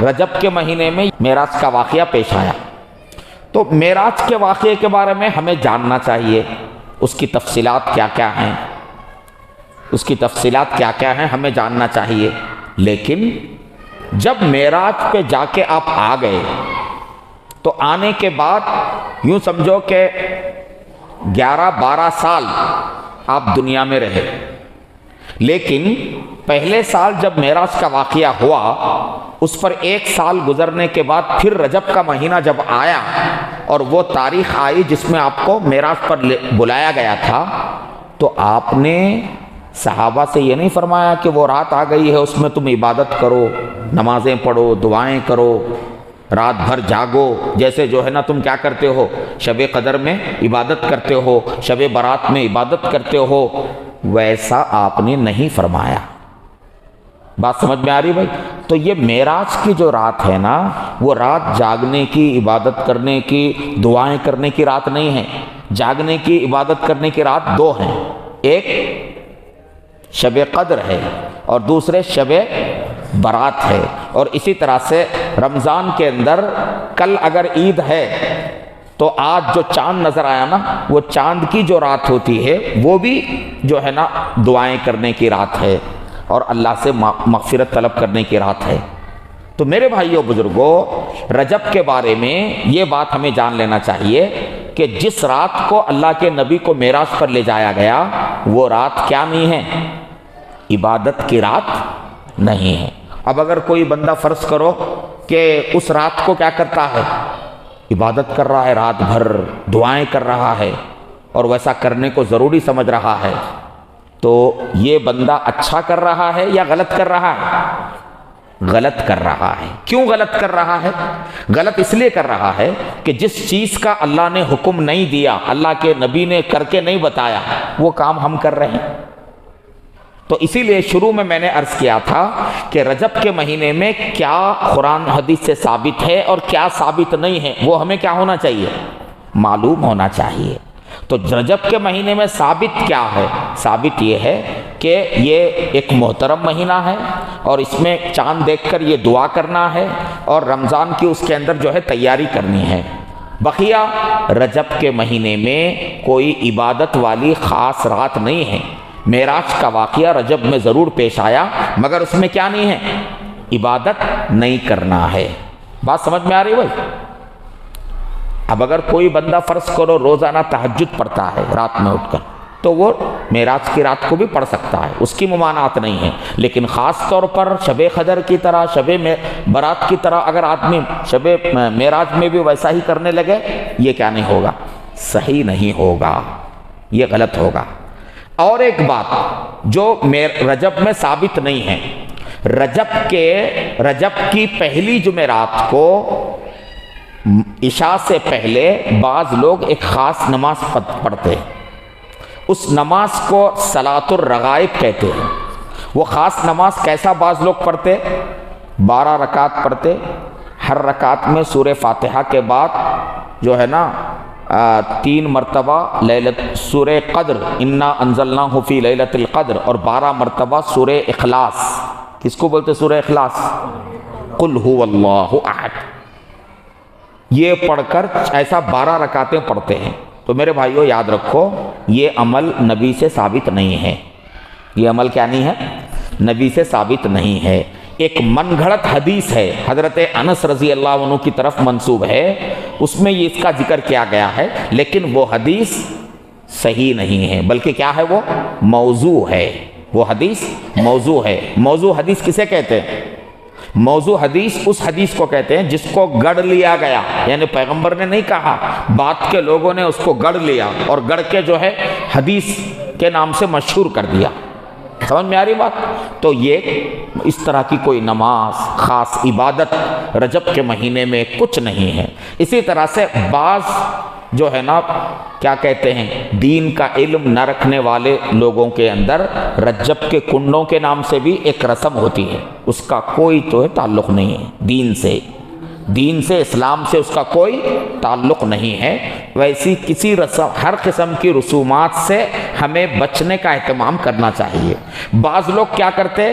رجب کے مہینے میں معراج کا واقعہ پیش آیا، تو معراج کے واقعے کے بارے میں ہمیں جاننا چاہیے، اس کی تفصیلات کیا کیا ہیں، اس کی تفصیلات کیا کیا ہیں ہمیں جاننا چاہیے۔ لیکن جب معراج پہ جا کے آپ آ گئے تو آنے کے بعد یوں سمجھو کہ 11-12 سال آپ دنیا میں رہے، لیکن پہلے سال جب معراج کا واقعہ ہوا اس پر 1 سال گزرنے کے بعد پھر رجب کا مہینہ جب آیا اور وہ تاریخ آئی جس میں آپ کو معراج پر بلایا گیا تھا، تو آپ نے صحابہ سے یہ نہیں فرمایا کہ وہ رات آ گئی ہے اس میں تم عبادت کرو، نمازیں پڑھو، دعائیں کرو، رات بھر جاگو، جیسے جو ہے نا تم کیا کرتے ہو شب قدر میں عبادت کرتے ہو، شب برات میں عبادت کرتے ہو، ویسا آپ نے نہیں فرمایا۔ بات سمجھ میں آ رہی بھائی؟ تو یہ معراج کی جو رات ہے نا، وہ رات جاگنے کی، عبادت کرنے کی، دعائیں کرنے کی رات نہیں ہے۔ جاگنے کی، عبادت کرنے کی رات 2 ہیں، ایک شب قدر ہے اور دوسرے شب برات ہے۔ اور اسی طرح سے رمضان کے اندر کل اگر عید ہے تو آج جو چاند نظر آیا نا، وہ چاند کی جو رات ہوتی ہے وہ بھی جو ہے نا دعائیں کرنے کی رات ہے اور اللہ سے مغفرت طلب کرنے کی رات ہے۔ تو میرے بھائیوں بزرگوں، رجب کے بارے میں یہ بات ہمیں جان لینا چاہیے کہ جس رات کو اللہ کے نبی کو معراج پر لے جایا گیا وہ رات کیا نہیں ہے؟ عبادت کی رات نہیں ہے۔ اب اگر کوئی بندہ فرض کرو کہ اس رات کو کیا کرتا ہے؟ عبادت کر رہا ہے، رات بھر دعائیں کر رہا ہے اور ویسا کرنے کو ضروری سمجھ رہا ہے، تو یہ بندہ اچھا کر رہا ہے یا غلط کر رہا ہے؟ غلط کر رہا ہے۔ کیوں غلط کر رہا ہے؟ غلط اس لیے کر رہا ہے کہ جس چیز کا اللہ نے حکم نہیں دیا، اللہ کے نبی نے کر کے نہیں بتایا، وہ کام ہم کر رہے ہیں۔ تو اسی لیے شروع میں نے عرض کیا تھا کہ رجب کے مہینے میں کیا قرآن حدیث سے ثابت ہے اور کیا ثابت نہیں ہے، وہ ہمیں کیا ہونا چاہیے؟ معلوم ہونا چاہیے۔ تو رجب کے مہینے میں ثابت کیا ہے؟ ثابت یہ ہے کہ یہ ایک محترم مہینہ ہے اور اس میں چاند دیکھ کر یہ دعا کرنا ہے اور رمضان کی اس کے اندر جو ہے تیاری کرنی ہے۔ بقیہ رجب کے مہینے میں کوئی عبادت والی خاص رات نہیں ہے۔ معراج کا واقعہ رجب میں ضرور پیش آیا، مگر اس میں کیا نہیں ہے؟ عبادت نہیں کرنا ہے۔ بات سمجھ میں آ رہی بھائی؟ اب اگر کوئی بندہ فرض کرو روزانہ تہجد پڑھتا ہے رات میں اٹھ کر، تو وہ معراج کی رات کو بھی پڑھ سکتا ہے، اس کی ممانعت نہیں ہے، لیکن خاص طور پر شب قدر کی طرح، شب برات کی طرح اگر آدمی شب معراج میں بھی ویسا ہی کرنے لگے، یہ کیا نہیں ہوگا؟ صحیح نہیں ہوگا، یہ غلط ہوگا۔ اور ایک بات جو رجب میں ثابت نہیں ہے، رجب کی پہلی جمعرات کو عشاء سے پہلے بعض لوگ ایک خاص نماز پڑھتے ہیں، اس نماز کو صلاۃ الرغائب کہتے ہیں۔ وہ خاص نماز کیسا بعض لوگ پڑھتے؟ 12 رکعت پڑھتے، ہر رکعت میں سورہ فاتحہ کے بعد جو ہے نا 3 مرتبہ سورہ قدر، انا انزلناہ فی لیلۃ القدر، اور 12 مرتبہ سورہ اخلاص۔ کس کو بولتے سورہ اخلاص؟ قل هو اللہ احد۔ یہ پڑھ کر ایسا 12 رکعتیں پڑھتے ہیں۔ تو میرے بھائیو یاد رکھو، یہ عمل نبی سے ثابت نہیں ہے۔ یہ عمل کیا نہیں ہے؟ نبی سے ثابت نہیں ہے۔ ایک من گھڑت حدیث ہے، حضرت انس رضی اللہ عنہ کی طرف منسوب ہے، اس میں یہ اس کا ذکر کیا گیا ہے، لیکن وہ حدیث صحیح نہیں ہے، بلکہ کیا ہے؟ وہ موضوع ہے۔ وہ حدیث موضوع ہے۔ موضوع حدیث کسے کہتے ہیں؟ موضوع حدیث اس حدیث کو کہتے ہیں جس کو گڑھ لیا گیا، یعنی پیغمبر نے نہیں کہا، بات کے لوگوں نے اس کو گڑھ لیا اور گڑھ کے جو ہے حدیث کے نام سے مشہور کر دیا۔ سمجھ میں آ رہی بات؟ تو یہ اس طرح کی کوئی نماز، خاص عبادت رجب کے مہینے میں کچھ نہیں ہے۔ اسی طرح سے بعض جو ہے نا کیا کہتے ہیں، دین کا علم نہ رکھنے والے لوگوں کے اندر رجب کے کنڈوں کے نام سے بھی ایک رسم ہوتی ہے، اس کا کوئی تو ہے تعلق نہیں ہے دین سے، اسلام سے اس کا کوئی تعلق نہیں ہے۔ ویسی کسی رسم، ہر قسم کی رسومات سے ہمیں بچنے کا اہتمام کرنا چاہیے۔ بعض لوگ کیا کرتے،